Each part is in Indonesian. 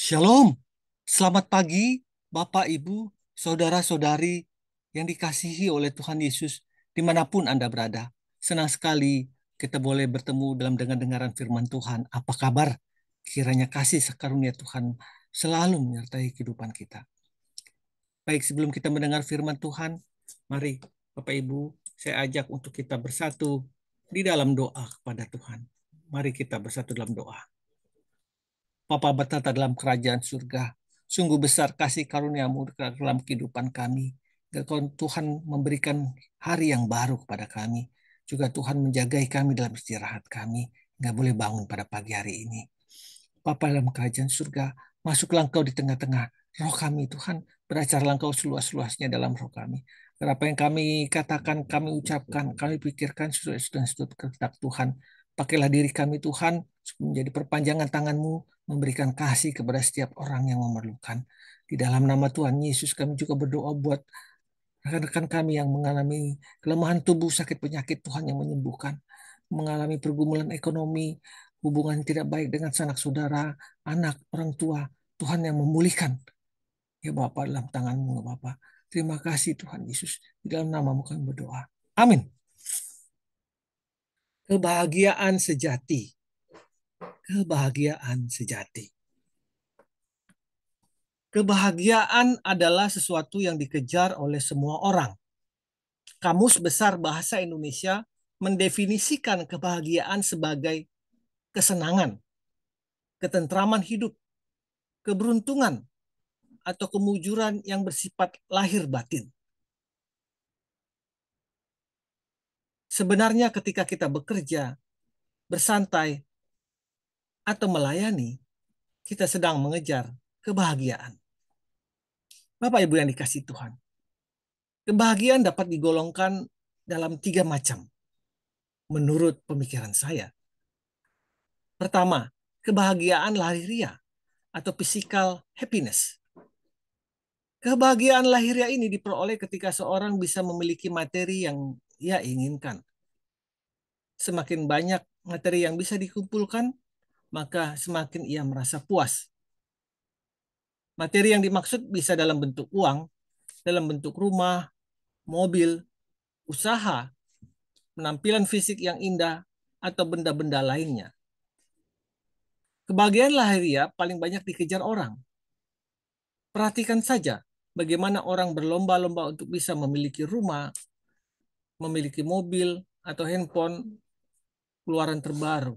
Shalom, selamat pagi Bapak, Ibu, Saudara-saudari yang dikasihi oleh Tuhan Yesus dimanapun Anda berada. Senang sekali kita boleh bertemu dalam dengar-dengaran firman Tuhan. Apa kabar? Kiranya kasih sekarunia Tuhan selalu menyertai kehidupan kita. Baik, sebelum kita mendengar firman Tuhan, mari Bapak Ibu, saya ajak untuk kita bersatu di dalam doa kepada Tuhan. Mari kita bersatu dalam doa. Bapa bertata dalam kerajaan surga. Sungguh besar kasih karuniamu dalam kehidupan kami. Tuhan memberikan hari yang baru kepada kami. Juga Tuhan menjagai kami dalam istirahat kami. Nggak boleh bangun pada pagi hari ini. Bapa dalam kerajaan surga, masuklah Engkau di tengah-tengah roh kami, Tuhan. Beracarlah Engkau seluas-luasnya dalam roh kami. Berapa yang kami katakan, kami ucapkan, kami pikirkan sesuai dengan sudut kehendak Tuhan. Pakailah diri kami, Tuhan, menjadi perpanjangan tangan-Mu, memberikan kasih kepada setiap orang yang memerlukan. Di dalam nama Tuhan Yesus, kami juga berdoa buat rekan-rekan kami yang mengalami kelemahan tubuh, sakit penyakit, Tuhan yang menyembuhkan. Mengalami pergumulan ekonomi, hubungan tidak baik dengan sanak saudara, anak, orang tua, Tuhan yang memulihkan. Ya Bapa, dalam tangan-Mu, Bapa. Terima kasih Tuhan Yesus. Di dalam nama-Mu kami berdoa. Amin. Kebahagiaan sejati. Kebahagiaan sejati. Kebahagiaan adalah sesuatu yang dikejar oleh semua orang. Kamus Besar Bahasa Indonesia mendefinisikan kebahagiaan sebagai kesenangan, ketentraman hidup, keberuntungan, atau kemujuran yang bersifat lahir batin. Sebenarnya ketika kita bekerja, bersantai, atau melayani, kita sedang mengejar kebahagiaan. Bapak Ibu yang dikasihi Tuhan, kebahagiaan dapat digolongkan dalam 3 macam menurut pemikiran saya. Pertama, kebahagiaan lahiriah atau physical happiness. Kebahagiaan lahiriah ini diperoleh ketika seorang bisa memiliki materi yang ia inginkan. Semakin banyak materi yang bisa dikumpulkan, maka semakin ia merasa puas. Materi yang dimaksud bisa dalam bentuk uang, dalam bentuk rumah, mobil, usaha, penampilan fisik yang indah, atau benda-benda lainnya. Kebahagiaan lahiriah paling banyak dikejar orang. Perhatikan saja bagaimana orang berlomba-lomba untuk bisa memiliki rumah, memiliki mobil, atau handphone keluaran terbaru.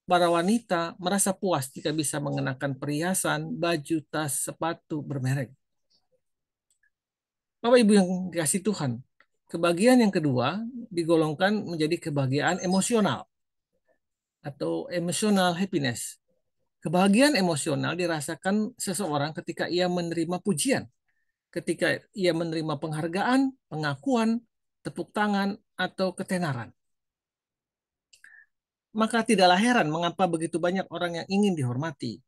Para wanita merasa puas jika bisa mengenakan perhiasan, baju, tas, sepatu bermerek. Bapak Ibu yang dikasih Tuhan, kebahagiaan yang kedua digolongkan menjadi kebahagiaan emosional atau emotional happiness. Kebahagiaan emosional dirasakan seseorang ketika ia menerima pujian, ketika ia menerima penghargaan, pengakuan, tepuk tangan, atau ketenaran. Maka tidaklah heran mengapa begitu banyak orang yang ingin dihormati,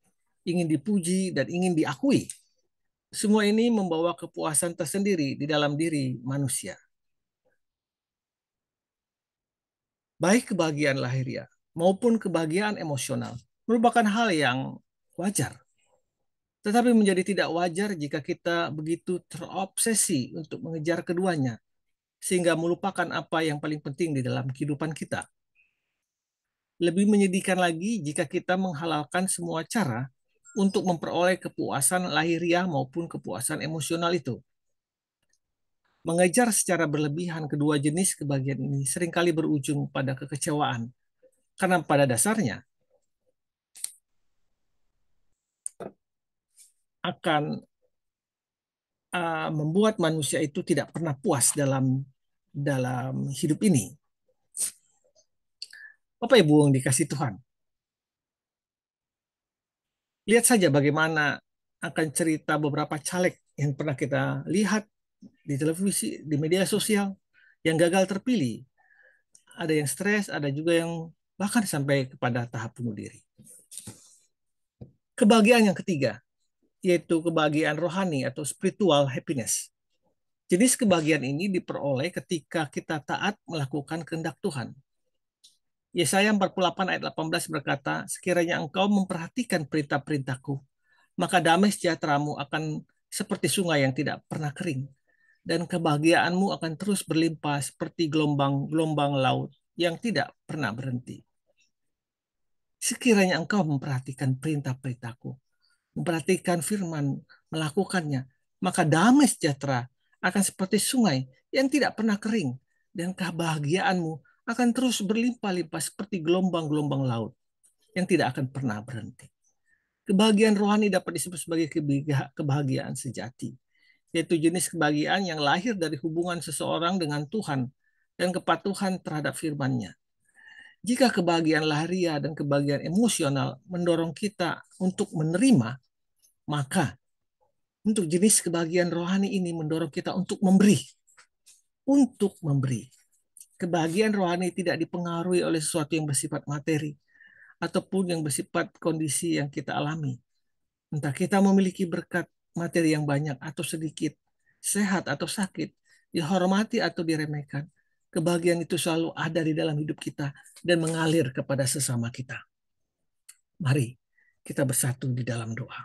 ingin dipuji, dan ingin diakui. Semua ini membawa kepuasan tersendiri di dalam diri manusia. Baik kebahagiaan lahiriah maupun kebahagiaan emosional merupakan hal yang wajar. Tetapi menjadi tidak wajar jika kita begitu terobsesi untuk mengejar keduanya, sehingga melupakan apa yang paling penting di dalam kehidupan kita. Lebih menyedihkan lagi jika kita menghalalkan semua cara untuk memperoleh kepuasan lahiriah maupun kepuasan emosional itu. Mengejar secara berlebihan kedua jenis kebahagiaan ini seringkali berujung pada kekecewaan. Karena pada dasarnya akan membuat manusia itu tidak pernah puas dalam dalam hidup ini. Bapak Ibu yang dikasih Tuhan, lihat saja bagaimana akan cerita beberapa caleg yang pernah kita lihat di televisi, di media sosial, yang gagal terpilih. Ada yang stres, ada juga yang bahkan sampai kepada tahap bunuh diri. Kebahagiaan yang ketiga, yaitu kebahagiaan rohani atau spiritual happiness. Jenis kebahagiaan ini diperoleh ketika kita taat melakukan kehendak Tuhan. Yesaya 48 ayat 18 berkata, sekiranya engkau memperhatikan perintah-perintahku, maka damai sejahteramu akan seperti sungai yang tidak pernah kering, dan kebahagiaanmu akan terus berlimpah seperti gelombang-gelombang laut yang tidak pernah berhenti. Sekiranya engkau memperhatikan perintah-perintahku, memperhatikan firman, melakukannya, maka damai sejahtera akan seperti sungai yang tidak pernah kering, dan kebahagiaanmu akan terus berlimpah-limpah seperti gelombang-gelombang laut yang tidak akan pernah berhenti. Kebahagiaan rohani dapat disebut sebagai kebahagiaan sejati, yaitu jenis kebahagiaan yang lahir dari hubungan seseorang dengan Tuhan dan kepatuhan terhadap firman-Nya. Jika kebahagiaan lahiriah dan kebahagiaan emosional mendorong kita untuk menerima, maka untuk jenis kebahagiaan rohani ini mendorong kita untuk memberi. Untuk memberi. Kebahagiaan rohani tidak dipengaruhi oleh sesuatu yang bersifat materi ataupun yang bersifat kondisi yang kita alami. Entah kita memiliki berkat materi yang banyak atau sedikit, sehat atau sakit, dihormati atau diremehkan, kebahagiaan itu selalu ada di dalam hidup kita dan mengalir kepada sesama kita. Mari kita bersatu di dalam doa.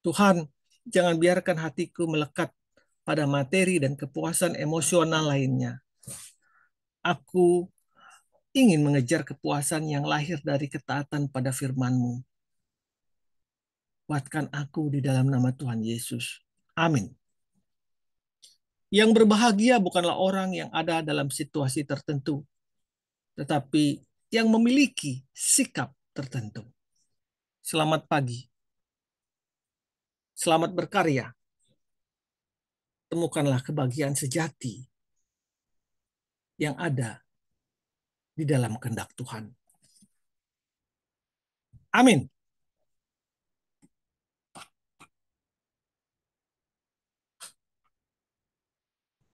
Tuhan, jangan biarkan hatiku melekat pada materi dan kepuasan emosional lainnya. Aku ingin mengejar kepuasan yang lahir dari ketaatan pada firman-Mu. Kuatkan aku di dalam nama Tuhan Yesus. Amin. Yang berbahagia bukanlah orang yang ada dalam situasi tertentu, tetapi yang memiliki sikap tertentu. Selamat pagi. Selamat berkarya. Temukanlah kebahagiaan sejati yang ada di dalam kehendak Tuhan. Amin.